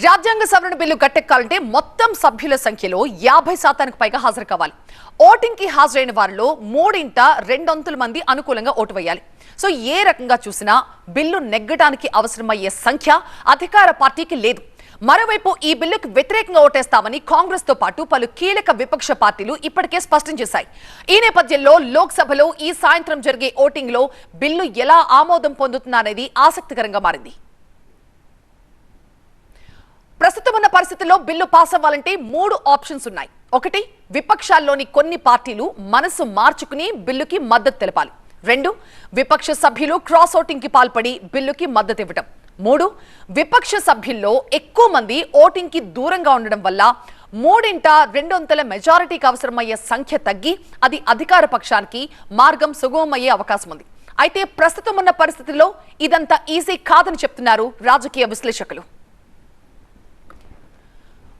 రాజ్యాంగ సవరణ బిల్లు గట్టెక్కాలంటే మొత్తం సభ్యుల సంఖ్యలో 50% పైగా హాజరు కావాలి. ఓటింగ్ కి హాజరైన వారిలో 2/3 మంది అనుకూలంగా ఓటు వేయాలి. సో ఏ రకంగా చూసినా బిల్లు నెగ్గడానికి అవసరమయ్యే సంఖ్య అధికార పార్టీకి లేదు. మరోవైపు ఈ బిల్లుకు వ్యతిరేకంగా ఓటేస్తామని కాంగ్రెస్ తో పాటు పలు కీలక విపక్ష పార్టీలు ఇప్పటికే స్పష్టం చేశాయి. ఈ నేపథ్యంలో లోక్సభలో ఈ సాయంత్రం జరిగే ఓటింగ్ లో బిల్లు ఎలా ఆమోదం పొందుతుందనేది ఆసక్తికరంగా మారింది. ప్రస్తుతం ఉన్న పరిస్థితుల్లో బిల్లు పాస్ అవ్వాలంటే 3 ఆప్షన్స్ ఉన్నాయి. 1, విపక్షాల్లోని కొన్ని పార్టీలు మనసు మార్చుకుని బిల్లుకి మద్దతు తెలపాలి. 2, విపక్ష సభ్యులు క్రాస్ ఓటింగ్ కి పాల్పడి బిల్లుకి మద్దతు ఇవ్వడం. 3, విపక్ష సభ్యుల్లో ఎక్కువ మంది ఓటింగ్ కి దూరంగా ఉండడం వల్ల 3/2 మెజారిటీకి అవసరమయ్యే సంఖ్య తగ్గి అది అధికార పక్షానికి మార్గం సుగమమయ్యే అవకాశం ఉంది. అయితే ప్రస్తుతం ఉన్న పరిస్థితుల్లో ఇదంతా ఈజీ కాదని చెప్తున్నారు రాజకీయ విశ్లేషకులు.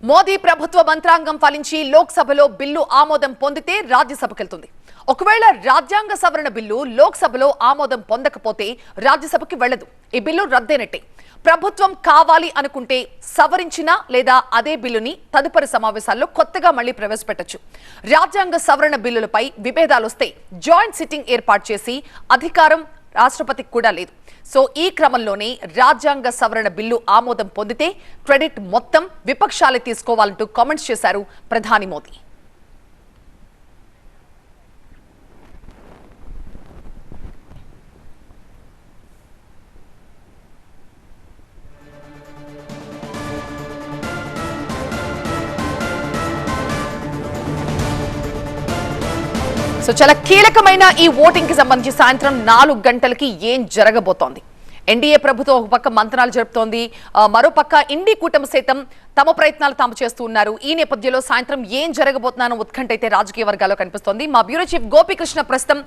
మోదీ ప్రభుత్వ మంత్రాంగం ఫలించి లోక్సభలో బిల్లు ఆమోదం పొందితే రాజ్యసభకెళ్తుంది. ఒకవేళ రాజ్యాంగ సవరణ బిల్లు లోక్సభలో ఆమోదం పొందకపోతే రాజ్యసభకి వెళ్లదు. ఈ బిల్లు రద్దయినట్టే. ప్రభుత్వం కావాలి అనుకుంటే సవరించిన లేదా అదే బిల్లుని తదుపరి సమావేశాల్లో కొత్తగా మళ్లీ ప్రవేశపెట్టొచ్చు. రాజ్యాంగ సవరణ బిల్లులపై విభేదాలు వస్తే జాయింట్ సిట్టింగ్ ఏర్పాటు చేసి అధికారం రాష్ట్రపతికి కూడా లేదు. సో ఈ క్రమంలోనే రాజ్యాంగ సవరణ బిల్లు ఆమోదం పొందితే క్రెడిట్ మొత్తం విపక్షాలే తీసుకోవాలంటూ కామెంట్స్ చేశారు ప్రధాని మోదీ. సో చాలా కీలకమైన ఈ ఓటింగ్ కి సంబంధించి సాయంత్రం 4 గంటలకి ఏం జరగబోతోంది? ఎన్డీఏ ప్రభుత్వం ఒక పక్క మంత్రాలు జరుపుతోంది, మరోపక్క ఇండి కూటమి సైతం తమ ప్రయత్నాలు తాము చేస్తూ ఉన్నారు. ఈ నేపథ్యంలో సాయంత్రం ఏం జరగబోతున్నానో ఉత్కంఠ అయితే రాజకీయ వర్గాల్లో కనిపిస్తోంది. మా బ్యూరో చీఫ్ గోపీకృష్ణ ప్రస్తుతం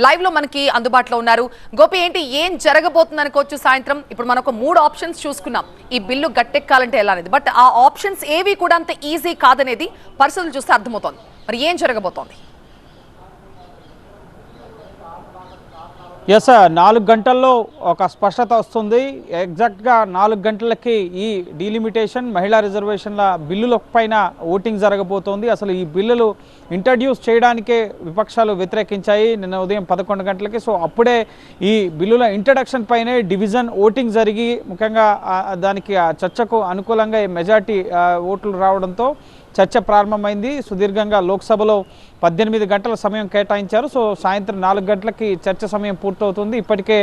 లైవ్ లో మనకి అందుబాటులో ఉన్నారు. గోపి, ఏంటి ఏం జరగబోతుంది అనుకోవచ్చు సాయంత్రం? ఇప్పుడు మనకు 3 ఆప్షన్స్ చూసుకున్నాం ఈ బిల్లు గట్టెక్కాలంటే ఎలా అనేది. బట్ ఆ ఆప్షన్స్ ఏవి కూడా అంత ఈజీ కాదనేది పరిస్థితులు చూస్తే అర్థమవుతోంది. మరి ఏం జరగబోతోంది? ఎస్, 4 గంటల్లో ఒక స్పష్టత వస్తుంది. ఎగ్జాక్ట్గా 4 గంటలకి ఈ డీలిమిటేషన్ మహిళా రిజర్వేషన్ల బిల్లుల పైన ఓటింగ్ జరగబోతోంది. అసలు ఈ బిల్లులు ఇంట్రడ్యూస్ చేయడానికే విపక్షాలు వ్యతిరేకించాయి నిన్న ఉదయం 11 గంటలకి. సో అప్పుడే ఈ బిల్లుల ఇంట్రడక్షన్ పైనే డివిజన్ ఓటింగ్ జరిగి ముఖ్యంగా దానికి చర్చకు అనుకూలంగా మెజార్టీ ఓట్లు రావడంతో చర్చ ప్రారంభమైంది. సుదీర్ఘంగా లోక్సభలో 18 గంటల సమయం కేటాయించారు. సో సాయంత్రం 4 గంటలకి చర్చ సమయం పూర్తవుతుంది. ఇప్పటికే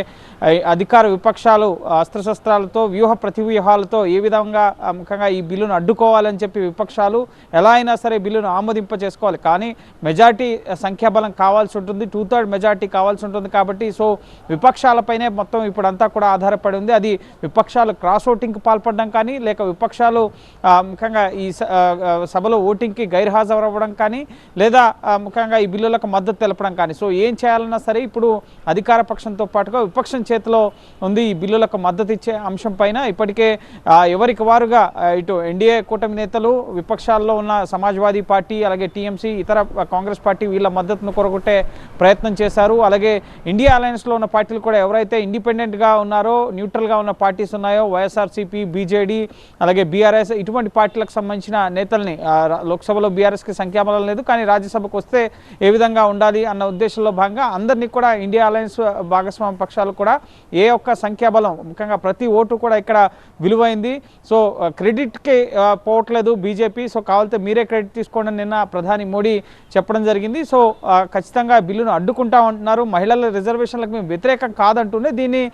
అధికార విపక్షాలు అస్త్రశస్త్రాలతో వ్యూహ ప్రతివ్యూహాలతో ఏ విధంగా ముఖ్యంగా ఈ బిల్లును అడ్డుకోవాలని చెప్పి విపక్షాలు ఎలా అయినా సరే బిల్లును ఆమోదింప చేసుకోవాలి. కానీ మెజార్టీ సంఖ్యాబలం కావాల్సి ఉంటుంది, 2/3 మెజార్టీ కావాల్సి ఉంటుంది. కాబట్టి సో విపక్షాలపైనే మొత్తం ఇప్పుడంతా కూడా ఆధారపడి ఉంది. అది విపక్షాలు క్రాస్ ఓటింగ్కి పాల్పడడం కానీ, లేక విపక్షాలు ముఖ్యంగా ఈ సభలో ఓటింగ్కి గైర్హాజరు అవ్వడం కానీ, లేదా ముఖ్యంగా ఈ బిల్లులకు మద్దతు తెలపడం కానీ. సో ఏం చేయాలన్నా సరే ఇప్పుడు అధికార పక్షంతో పాటుగా విపక్షం చేతిలో ఉంది ఈ బిల్లులకు మద్దతు ఇచ్చే అంశం పైన. ఇప్పటికే ఎవరికి వారుగా ఇటు ఎన్డీఏ కూటమి నేతలు, విపక్షాల్లో ఉన్న సమాజ్వాదీ పార్టీ, అలాగే టీఎంసీ, ఇతర కాంగ్రెస్ పార్టీ వీళ్ళ మద్దతును కొరగొట్టే ప్రయత్నం చేశారు. అలాగే ఇండియా అలయన్స్లో ఉన్న పార్టీలు కూడా ఎవరైతే ఇండిపెండెంట్గా ఉన్నారో, న్యూట్రల్గా ఉన్న పార్టీస్ ఉన్నాయో, వైఎస్ఆర్సీపీ, బీజేడీ, అలాగే బీఆర్ఎస్, ఇటువంటి పార్టీలకు సంబంధించిన నేతల్ని లోక్సభలో బీఆర్ఎస్కి సంఖ్యాబలం లేదు కానీ రాజ్యసభకు వస్తే ఏ విధంగా ఉండాలి అన్న ఉద్దేశంలో భాగంగా అందరినీ కూడా ఇండియా అలయన్స్ భాగస్వామ్య పక్షాలు కూడా ఏ ఒక్క సంఖ్యాబలం, ముఖ్యంగా ప్రతి ఓటు కూడా ఇక్కడ విలువైంది. సో క్రెడిట్కి పోవట్లేదు బీజేపీ. సో కావాలంటే మీరే క్రెడిట్ తీసుకోండి నిన్న ప్రధాని మోడీ చెప్పడం జరిగింది. సో ఖచ్చితంగా బిల్లును అడ్డుకుంటా ఉంటున్నారు. మహిళల రిజర్వేషన్లకు మేము వ్యతిరేకం కాదంటూనే దీన్ని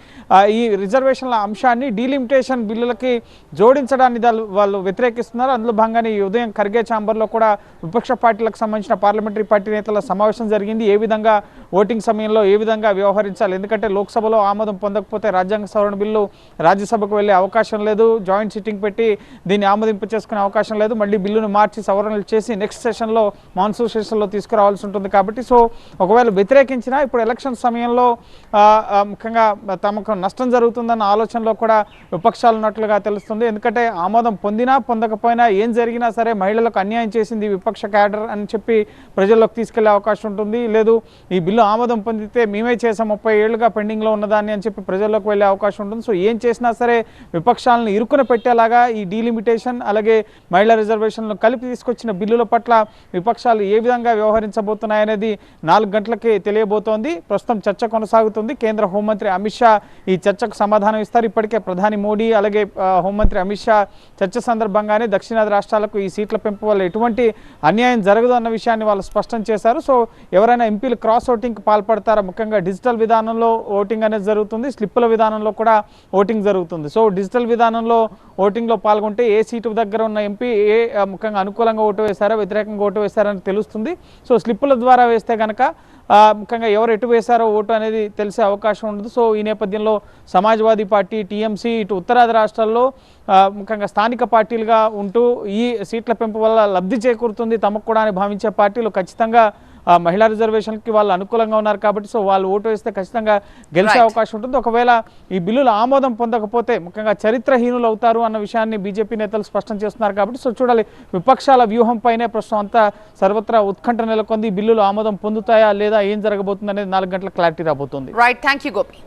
ఈ రిజర్వేషన్ల అంశాన్ని డీలిమిటేషన్ బిల్లులకి జోడించడాన్ని వాళ్ళు వ్యతిరేకిస్తున్నారు. అందులో భాగంగానే ఈ ఉదయం ఖర్గే ఛాంబర్లో కూడా విపక్ష పార్టీలకు సంబంధించిన పార్లమెంటరీ పార్టీ నేతల సమావేశం జరిగింది. ఏ విధంగా ఓటింగ్ సమయంలో ఏ విధంగా వ్యవహరించాలి, ఎందుకంటే లోక్సభలో ఆమోదం పొందకపోతే రాజ్యాంగ సవరణ బిల్లు రాజ్యసభకు వెళ్ళే అవకాశం లేదు, జాయింట్ సిట్టింగ్ పెట్టి దీన్ని ఆమోదింపు చేసుకునే అవకాశం లేదు, మళ్ళీ బిల్లును మార్చి సవరణలు చేసి నెక్స్ట్ సెషన్లో మాన్సూన్ సెషన్లో తీసుకురావాల్సి ఉంటుంది. కాబట్టి సో ఒకవేళ వ్యతిరేకించినా ఇప్పుడు ఎలక్షన్ సమయంలో ముఖ్యంగా తమకు నష్టం జరుగుతుందన్న ఆలోచనలో కూడా విపక్షాలు ఉన్నట్లుగా తెలుస్తుంది. ఎందుకంటే ఆమోదం పొందినా పొందకపోయినా ఏం జరిగినా సరే మహిళా మహిళలకు అన్యాయం చేసింది విపక్ష క్యాడర్ అని చెప్పి ప్రజల్లోకి తీసుకెళ్లే అవకాశం ఉంటుంది. లేదు ఈ బిల్లు ఆమోదం పొందితే మేమే చేసాం 30 ఏళ్లుగా పెండింగ్లో ఉన్నదాన్ని అని చెప్పి ప్రజల్లోకి వెళ్ళే అవకాశం ఉంటుంది. సో ఏం చేసినా సరే విపక్షాలను ఇరుకున పెట్టేలాగా ఈ డీలిమిటేషన్ అలాగే మహిళా రిజర్వేషన్లు కలిపి తీసుకొచ్చిన బిల్లుల పట్ల విపక్షాలు ఏ విధంగా వ్యవహరించబోతున్నాయనేది 4 గంటలకి తెలియబోతోంది. ప్రస్తుతం చర్చ కొనసాగుతుంది. కేంద్ర హోంమంత్రి అమిత్ షా ఈ చర్చకు సమాధానం ఇస్తారు. ఇప్పటికే ప్రధాని మోడీ అలాగే హోంమంత్రి అమిత్ షా చర్చ సందర్భంగానే దక్షిణాది రాష్ట్రాలకు ఈ సీట్ల పెంపు వల్ల ఎటువంటి అన్యాయం జరగదు అన్న విషయాన్ని వాళ్ళు స్పష్టం చేశారు. సో ఎవరైనా ఎంపీలు క్రాస్ ఓటింగ్కి పాల్పడతారా, ముఖ్యంగా డిజిటల్ విధానంలో ఓటింగ్ అనేది జరుగుతుంది, స్లిప్పుల విధానంలో కూడా ఓటింగ్ జరుగుతుంది. సో డిజిటల్ విధానంలో ఓటింగ్లో పాల్గొంటే ఏ సీటు దగ్గర ఉన్న ఎంపీ ముఖ్యంగా అనుకూలంగా ఓటు వేశారో వ్యతిరేకంగా ఓటు వేశారని తెలుస్తుంది. సో స్లిప్పుల ద్వారా వేస్తే కనుక ముఖ్యంగా ఎవరు ఎటు వేశారో ఓటు అనేది తెలిసే అవకాశం ఉండదు. సో ఈ నేపథ్యంలో సమాజ్వాదీ పార్టీ, టీఎంసీ ఇటు ఉత్తరాది రాష్ట్రాల్లో ముఖ్యంగా స్థానిక పార్టీలుగా ఉంటూ ఈ సీట్ల పెంపు వల్ల లబ్ధి చేకూరుతుంది తమకు కూడా అని భావించే పార్టీలు ఖచ్చితంగా మహిళా రిజర్వేషన్కి వాళ్ళు అనుకూలంగా ఉన్నారు కాబట్టి సో వాళ్ళు ఓటు వేస్తే ఖచ్చితంగా గెలిచే అవకాశం ఉంటుంది. ఒకవేళ ఈ బిల్లులు ఆమోదం పొందకపోతే ముఖ్యంగా చరిత్రహీనులు అవుతారు అన్న విషయాన్ని బీజేపీ నేతలు స్పష్టం చేస్తున్నారు కాబట్టి సో చూడాలి. విపక్షాల వ్యూహం పైనే ప్రస్తుతం అంతా సర్వత్రా ఉత్కంఠ నెలకొంది. బిల్లులు ఆమోదం పొందుతాయా లేదా ఏం జరగబోతుంది అనేది 4 గంటల క్లారిటీ రాబోతుంది. Right, thank you Gopi.